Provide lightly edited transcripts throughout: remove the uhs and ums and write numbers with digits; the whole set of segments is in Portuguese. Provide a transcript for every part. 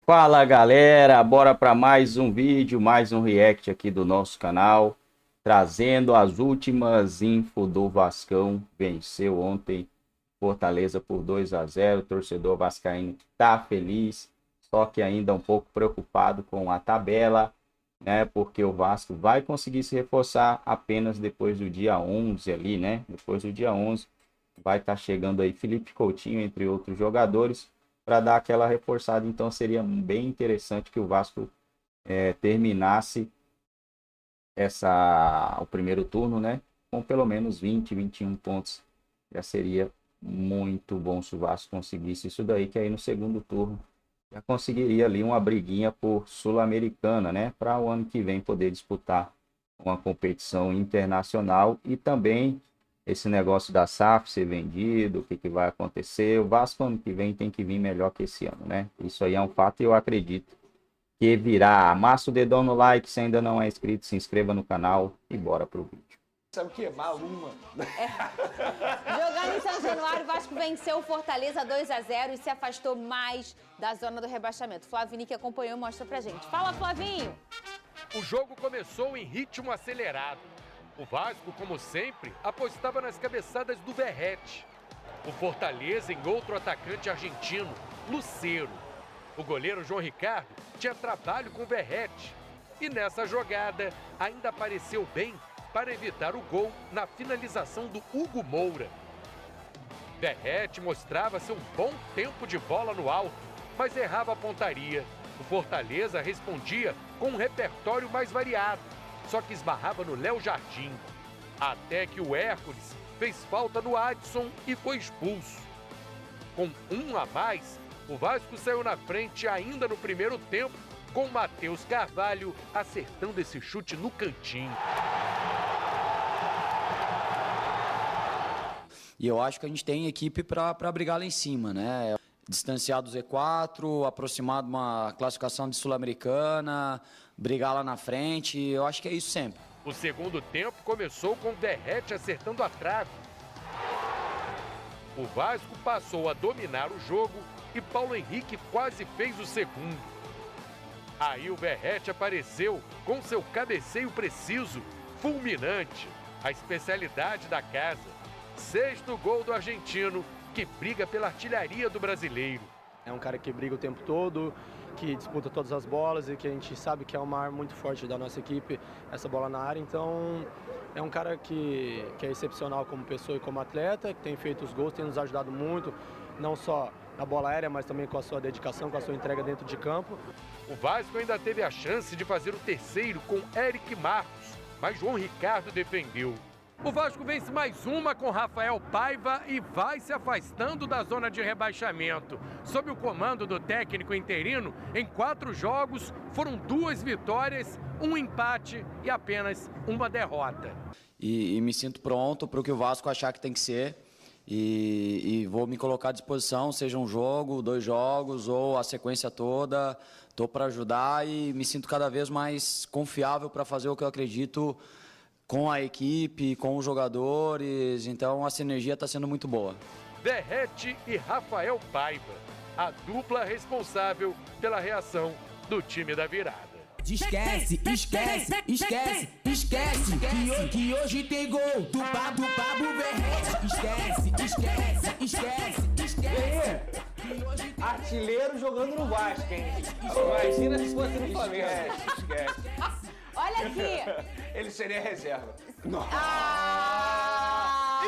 Fala galera, bora para mais um vídeo, mais um react aqui do nosso canal, trazendo as últimas info do Vascão. Venceu ontem Fortaleza por 2-0, o torcedor vascaíno tá feliz, só que ainda um pouco preocupado com a tabela, né? Porque o Vasco vai conseguir se reforçar apenas depois do dia 11 ali, né? Depois do dia 11 vai estar chegando aí Felipe Coutinho, entre outros jogadores, para dar aquela reforçada. Então seria bem interessante que o Vasco terminasse o primeiro turno, né, com pelo menos 20, 21 pontos. Já seria muito bom se o Vasco conseguisse isso daí, que aí no segundo turno já conseguiria ali uma briguinha por Sul-Americana, né, para o ano que vem poder disputar uma competição internacional. E também esse negócio da SAF ser vendido, o que vai acontecer. O Vasco ano que vem tem que vir melhor que esse ano, né? Isso aí é um fato e eu acredito que virá. Amassa o dedão no like, se ainda não é inscrito, se inscreva no canal e bora pro vídeo. Sabe o que? Maluma. Jogando em São Januário, o Vasco venceu o Fortaleza 2-0 e se afastou mais da zona do rebaixamento. Flavinho, que acompanhou, mostra pra gente. Fala, Flavinho! O jogo começou em ritmo acelerado. O Vasco, como sempre, apostava nas cabeçadas do Verratti. O Fortaleza em outro atacante argentino, Lucero. O goleiro João Ricardo tinha trabalho com o Verratti. E nessa jogada, ainda apareceu bem para evitar o gol na finalização do Hugo Moura. Verratti mostrava seu bom tempo de bola no alto, mas errava a pontaria. O Fortaleza respondia com um repertório mais variado, só que esbarrava no Léo Jardim. Até que o Hércules fez falta no Adson e foi expulso. Com um a mais, o Vasco saiu na frente ainda no primeiro tempo, com o Matheus Carvalho acertando esse chute no cantinho. E eu acho que a gente tem equipe para brigar lá em cima, né? Distanciar do Z4, aproximar de uma classificação de Sul-Americana, brigar lá na frente, eu acho que é isso sempre. O segundo tempo começou com o Verratti acertando a trave. O Vasco passou a dominar o jogo e Paulo Henrique quase fez o segundo. Aí o Verratti apareceu com seu cabeceio preciso, fulminante, a especialidade da casa. Sexto gol do argentino, que briga pela artilharia do brasileiro. É um cara que briga o tempo todo, que disputa todas as bolas e que a gente sabe que é uma arma muito forte da nossa equipe, essa bola na área. Então, é um cara que é excepcional como pessoa e como atleta, que tem feito os gols, tem nos ajudado muito, não só na bola aérea, mas também com a sua dedicação, com a sua entrega dentro de campo. O Vasco ainda teve a chance de fazer o terceiro com Eric Marcos, mas João Ricardo defendeu. O Vasco vence mais uma com Rafael Paiva e vai se afastando da zona de rebaixamento. Sob o comando do técnico interino, em 4 jogos foram 2 vitórias, um empate e apenas uma derrota. E me sinto pronto para o que o Vasco achar que tem que ser. E vou me colocar à disposição, seja um jogo, 2 jogos ou a sequência toda. Estou para ajudar e me sinto cada vez mais confiável para fazer o que eu acredito com a equipe, com os jogadores, então a sinergia está sendo muito boa. Verratti e Rafael Paiva, a dupla responsável pela reação do time da virada. Esquece, esquece, esquece, esquece que hoje tem gol do Pablo Verratti. Esquece, esquece, esquece, esquece. Artilheiro jogando no Vasco, hein? Imagina se fosse no Flamengo. Esquece. Olha aqui! Ele seria reserva. Ah!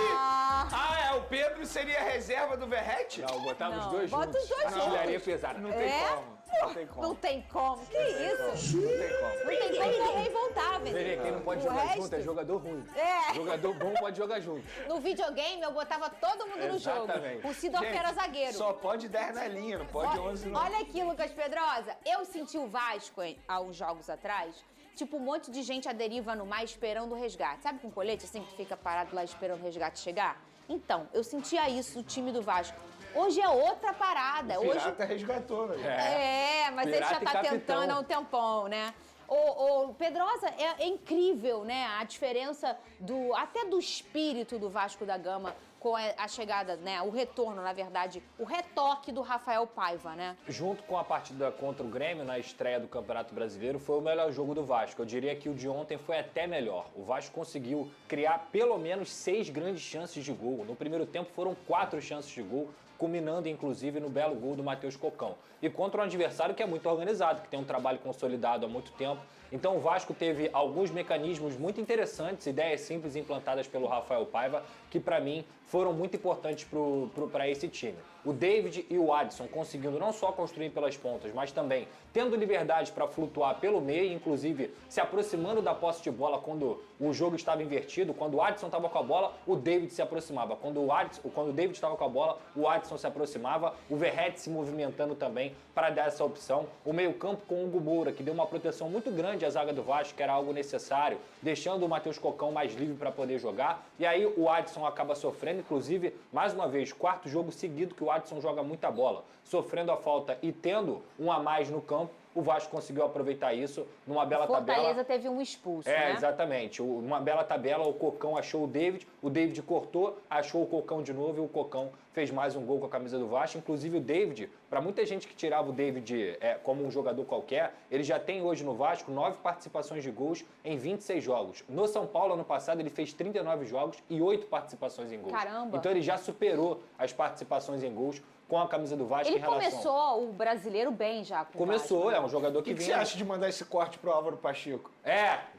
O Pedro seria reserva do Verratti? Não, botava os Não, dois bota juntos. os dois juntos. Artilharia pesada. Não tem como. Não tem como. Não tem como. Que isso? Não tem como. Não tem como correr e voltar, Vê, velho. quem não pode O jogar resto- junto é jogador ruim. É. Jogador bom pode jogar junto. No videogame, eu botava todo mundo no jogo. Exatamente. O Sidorf Gente, era zagueiro. Só pode 10 na linha, não pode 11 não. Olha aqui, Lucas Pedrosa. Eu senti o Vasco, há uns jogos atrás, tipo um monte de gente à deriva no mar esperando o resgate. Sabe com colete, assim, que fica parado lá esperando o resgate chegar? Então, eu sentia isso, o time do Vasco. Hoje é outra parada. O Hoje... Pirata resgatou, né? mas ele já Pirata e tá capitão. tentando há um tempão, né? O Pedrosa, é incrível, né? A diferença até do espírito do Vasco da Gama com a chegada, né, o retorno, na verdade, o retoque do Rafael Paiva, né? Junto com a partida contra o Grêmio, na estreia do Campeonato Brasileiro, foi o melhor jogo do Vasco. Eu diria que o de ontem foi até melhor. O Vasco conseguiu criar pelo menos 6 grandes chances de gol. No primeiro tempo foram 4 chances de gol, culminando inclusive no belo gol do Matheus Cocão. E contra um adversário que é muito organizado, que tem um trabalho consolidado há muito tempo. Então o Vasco teve alguns mecanismos muito interessantes, ideias simples implantadas pelo Rafael Paiva, que para mim foram muito importantes para esse time. O David e o Adson conseguindo não só construir pelas pontas, mas também tendo liberdade para flutuar pelo meio, inclusive se aproximando da posse de bola quando o jogo estava invertido. Quando o Adson estava com a bola, o David se aproximava. Quando o David estava com a bola, o Adson se aproximava. O Verratti se movimentando também para dar essa opção. O meio-campo com o Hugo Moura, que deu uma proteção muito grande à zaga do Vasco, que era algo necessário, deixando o Matheus Cocão mais livre para poder jogar. E aí o Adson acaba sofrendo, inclusive, mais uma vez, 4º jogo seguido que o Adson joga muita bola, sofrendo a falta e tendo um a mais no campo. O Vasco conseguiu aproveitar isso numa bela tabela. Fortaleza teve um expulso, né? Exatamente. Uma bela tabela, o Cocão achou o David cortou, achou o Cocão de novo e o Cocão fez mais um gol com a camisa do Vasco. Inclusive o David, para muita gente que tirava o David como um jogador qualquer, ele já tem hoje no Vasco 9 participações de gols em 26 jogos. No São Paulo, ano passado, ele fez 39 jogos e 8 participações em gols. Caramba! Então ele já superou as participações em gols com a camisa do Vasco. Ele começou o brasileiro bem já com Começou, o Vasco, né? É um jogador que O que vinha... você acha de mandar esse corte pro Álvaro Pacheco?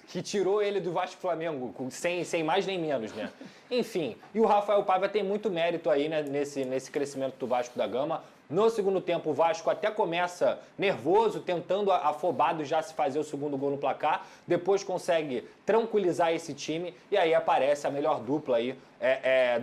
Que tirou ele do Vasco Flamengo, sem mais nem menos, né? Enfim, e o Rafael Paiva tem muito mérito aí, né, nesse crescimento do Vasco da Gama. No segundo tempo, o Vasco até começa nervoso, tentando afobado já se fazer o segundo gol no placar. Depois consegue tranquilizar esse time e aí aparece a melhor dupla aí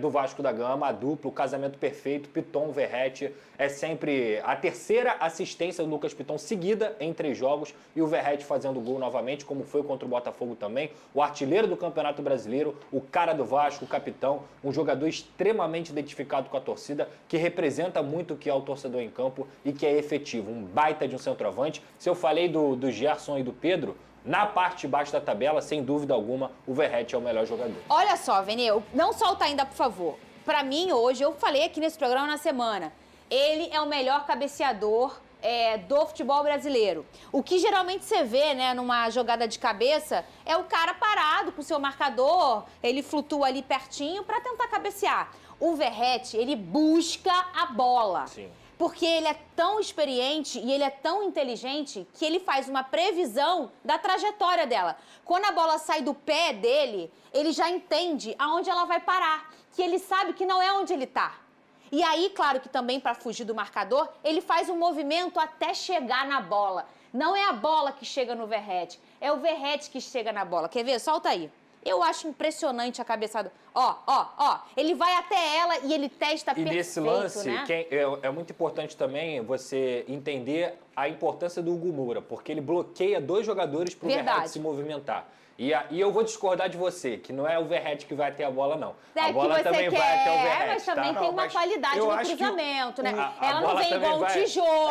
do Vasco da Gama, a dupla, o casamento perfeito, Piton, Verratti. É sempre a terceira assistência do Lucas Piton seguida em 3 jogos e o Verratti fazendo gol novamente, como foi contra o Botafogo também. O artilheiro do Campeonato Brasileiro, o cara do Vasco, o capitão, um jogador extremamente identificado com a torcida, que representa muito o que é o torcedor em campo e que é efetivo, um baita de um centroavante. Se eu falei do Gerson e do Pedro, na parte de baixo da tabela, sem dúvida alguma, o Verratti é o melhor jogador. Olha só, Veneu, não solta ainda, por favor. Pra mim, hoje, eu falei aqui nesse programa na semana, ele é o melhor cabeceador do futebol brasileiro. O que geralmente você vê, né, numa jogada de cabeça, é o cara parado com o seu marcador, ele flutua ali pertinho pra tentar cabecear. O Verratti, ele busca a bola. Sim. Porque ele é tão experiente e ele é tão inteligente que ele faz uma previsão da trajetória dela. Quando a bola sai do pé dele, ele já entende aonde ela vai parar, que ele sabe que não é onde ele tá. E aí, claro que também para fugir do marcador, ele faz um movimento até chegar na bola. Não é a bola que chega no Verratti, é o Verratti que chega na bola. Quer ver? Solta aí. Eu acho impressionante a cabeçada. Ó. Ele vai até ela e ele testa perfeito, E nesse lance, né? é muito importante também você entender a importância do Hugo Moura, porque ele bloqueia 2 jogadores para o Verratti se movimentar. E eu vou discordar de você, que não é o Verratti que vai até a bola, não. A bola também vai até o Verratti, mas também tem uma qualidade no cruzamento, né? a Ela não bola vem também igual um vai- tijolo,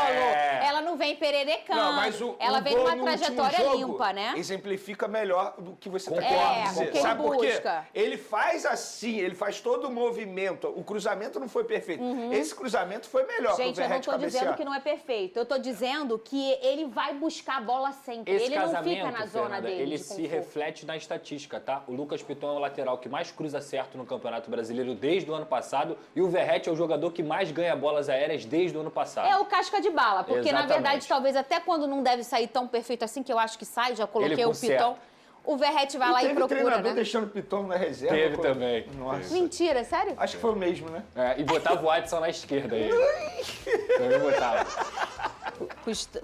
ela não vem pererecando, Não, mas ela o vem gol numa no último trajetória jogo limpa, né? exemplifica melhor do que você está Concordo, querendo dizer. porque ele Sabe por quê? busca. Ele faz assim, ele faz todo o movimento. O cruzamento não foi perfeito. Esse cruzamento foi melhor que o Gente, eu não Verratti tô dizendo cabecear. que não é perfeito. Eu tô dizendo que ele vai buscar a bola sempre. Esse Ele não fica casamento, na zona Fernanda, dele ele de se conforto. reflete na estatística, tá? O Lucas Piton é o lateral que mais cruza certo no Campeonato Brasileiro desde o ano passado e o Verratti é o jogador que mais ganha bolas aéreas desde o ano passado. É o casca de bala, porque na Exatamente. verdade, talvez até quando não deve sair tão perfeito assim, que eu acho que sai, já coloquei Ele o conserta. Piton, o Verratti vai lá e Teve procura, treinador né? deixando o Piton na reserva. Teve também. Nossa. Mentira, sério? Acho que foi o mesmo, né? E botava o Adson na esquerda aí. Também botava.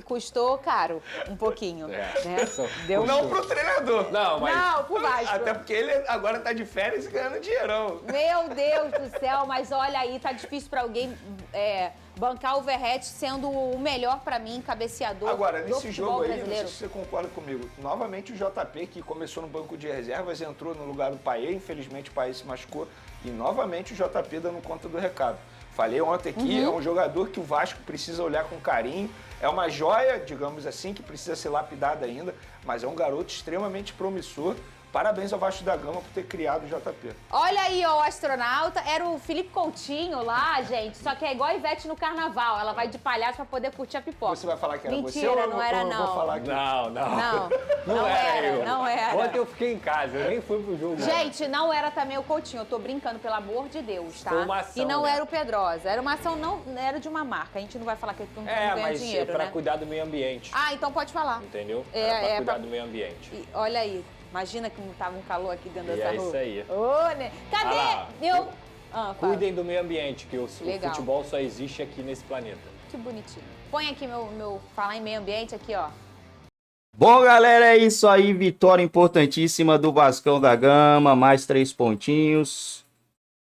Custou caro, um pouquinho. Né? Deu Não pro treinador. Não, mas... Não, pro Vasco. Até porque ele agora tá de férias e ganhando dinheirão. Meu Deus do céu, mas olha aí, tá difícil pra alguém bancar o Verratti sendo o melhor pra mim, cabeceador Agora, do nesse futebol jogo aí, não brasileiro. sei se você concorda comigo, novamente o JP, que começou no banco de reservas, entrou no lugar do Payet, infelizmente o Payet se machucou, e novamente o JP dando conta do recado. Falei ontem aqui, é um jogador que o Vasco precisa olhar com carinho, é uma joia, digamos assim, que precisa ser lapidada ainda, mas é um garoto extremamente promissor, Parabéns ao Vasco da Gama por ter criado o JP. Olha aí, ó, o astronauta. Era o Felipe Coutinho lá, gente. Só que é igual a Ivete no carnaval. Ela vai de palhaço pra poder curtir a pipoca. Você vai falar que era você Mentira, ou não era, eu não. vou falar aqui? Não era, eu. não era. Ontem eu fiquei em casa, eu nem fui pro jogo. Gente, não era também o Coutinho. Eu tô brincando, pelo amor de Deus, tá? Foi uma ação, e não né? era o Pedrosa. Era uma ação, não era de uma marca. A gente não vai falar que não ganha mas dinheiro, pra né? cuidar do meio ambiente. Ah, então pode falar. Entendeu? É, Pra é cuidar pra- do meio ambiente. E olha aí, imagina como tava um calor aqui dentro E dessa é rua. isso aí. Ô, né? Cadê? Ah lá. Eu... Ah, fala. Cuidem do meio ambiente, que o Legal. futebol só existe aqui nesse planeta. Que bonitinho. Põe aqui meu falar em meio ambiente aqui, ó. Bom, galera, é isso aí. Vitória importantíssima do Vascão da Gama. Mais 3 pontinhos.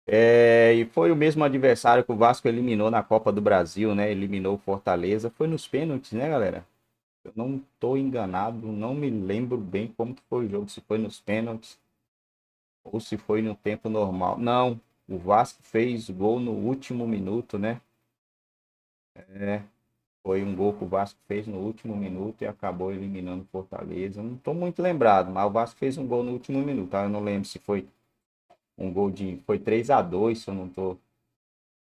E foi o mesmo adversário que o Vasco eliminou na Copa do Brasil, né? Eliminou o Fortaleza. Foi nos pênaltis, né, galera? Eu não tô enganado, não me lembro bem como que foi o jogo. Se foi nos pênaltis ou se foi no tempo normal. Não, o Vasco fez gol no último minuto, né? Foi um gol que o Vasco fez no último minuto e acabou eliminando o Fortaleza. Não tô muito lembrado, mas o Vasco fez um gol no último minuto, tá? Eu não lembro se foi um gol de... Foi 3-2, se eu não tô...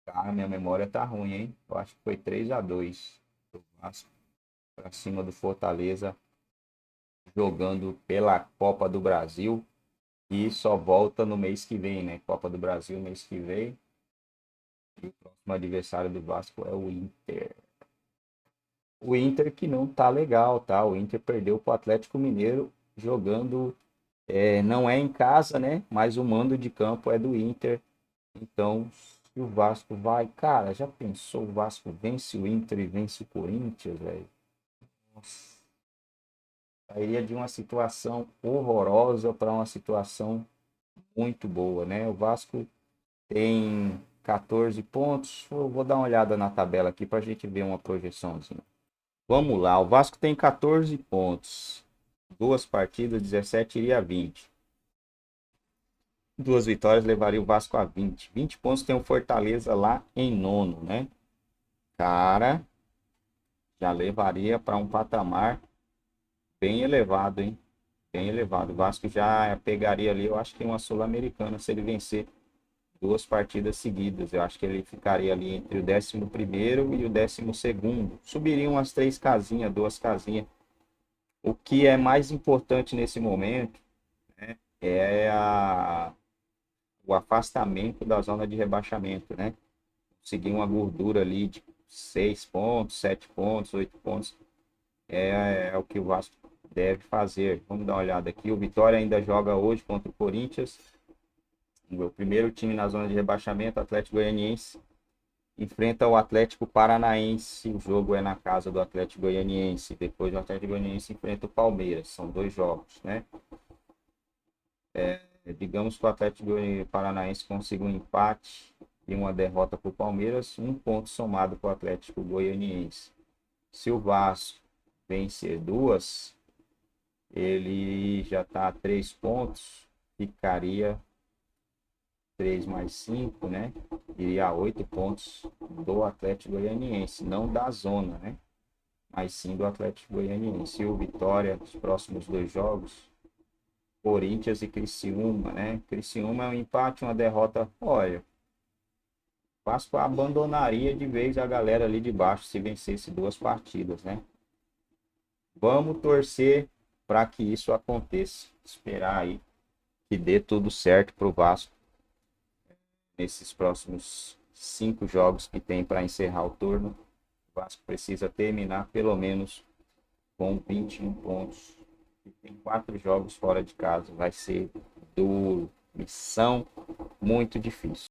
Cara, minha memória tá ruim, hein? Eu acho que foi 3-2 o Vasco pra cima do Fortaleza, jogando pela Copa do Brasil. E só volta no mês que vem, né? Copa do Brasil mês que vem. E o próximo adversário do Vasco é o Inter. O Inter que não tá legal, tá? O Inter perdeu pro Atlético Mineiro jogando... não é em casa, né? Mas o mando de campo é do Inter. Então, se o Vasco vai... Cara, já pensou? O Vasco vence o Inter e vence o Corinthians, velho? Nossa. Sairia de uma situação horrorosa para uma situação muito boa, né? O Vasco tem 14 pontos. Eu vou dar uma olhada na tabela aqui para a gente ver uma projeçãozinha. Vamos lá, o Vasco tem 14 pontos. 2 partidas, 17 iria a 20. 2 vitórias levaria o Vasco a 20. 20 pontos tem o Fortaleza lá em nono, né? Cara, já levaria para um patamar bem elevado, hein? Bem elevado. O Vasco já pegaria ali, eu acho que uma Sul-Americana se ele vencer 2 partidas seguidas. Eu acho que ele ficaria ali entre o 11º e o 12º. Subiriam umas 3 casinhas, 2 casinhas. O que é mais importante nesse momento, né, é o afastamento da zona de rebaixamento, né? Conseguir uma gordura ali de 6 pontos, 7 pontos, 8 pontos. É o que o Vasco deve fazer. Vamos dar uma olhada aqui. O Vitória ainda joga hoje contra o Corinthians. O primeiro time na zona de rebaixamento, Atlético Goianiense, enfrenta o Atlético Paranaense. O jogo é na casa do Atlético Goianiense. Depois o Atlético Goianiense enfrenta o Palmeiras. São 2 jogos, né? Digamos que o Atlético Paranaense consiga um empate e uma derrota para o Palmeiras, 1 ponto somado para o Atlético Goianiense. Se o Vasco vencer 2, ele já está a 3 pontos, ficaria 3 mais 5, né? Iria a 8 pontos do Atlético Goianiense, não da zona, né? Mas sim do Atlético Goianiense. E o Vitória, nos próximos 2 jogos, Corinthians e Criciúma, né? Criciúma é um empate, uma derrota. Olha, o Vasco abandonaria de vez a galera ali de baixo se vencesse 2 partidas, né? Vamos torcer para que isso aconteça. Esperar aí que dê tudo certo para o Vasco nesses próximos 5 jogos que tem para encerrar o turno. O Vasco precisa terminar pelo menos com 21 pontos. E tem 4 jogos fora de casa. Vai ser duro. Missão muito difícil.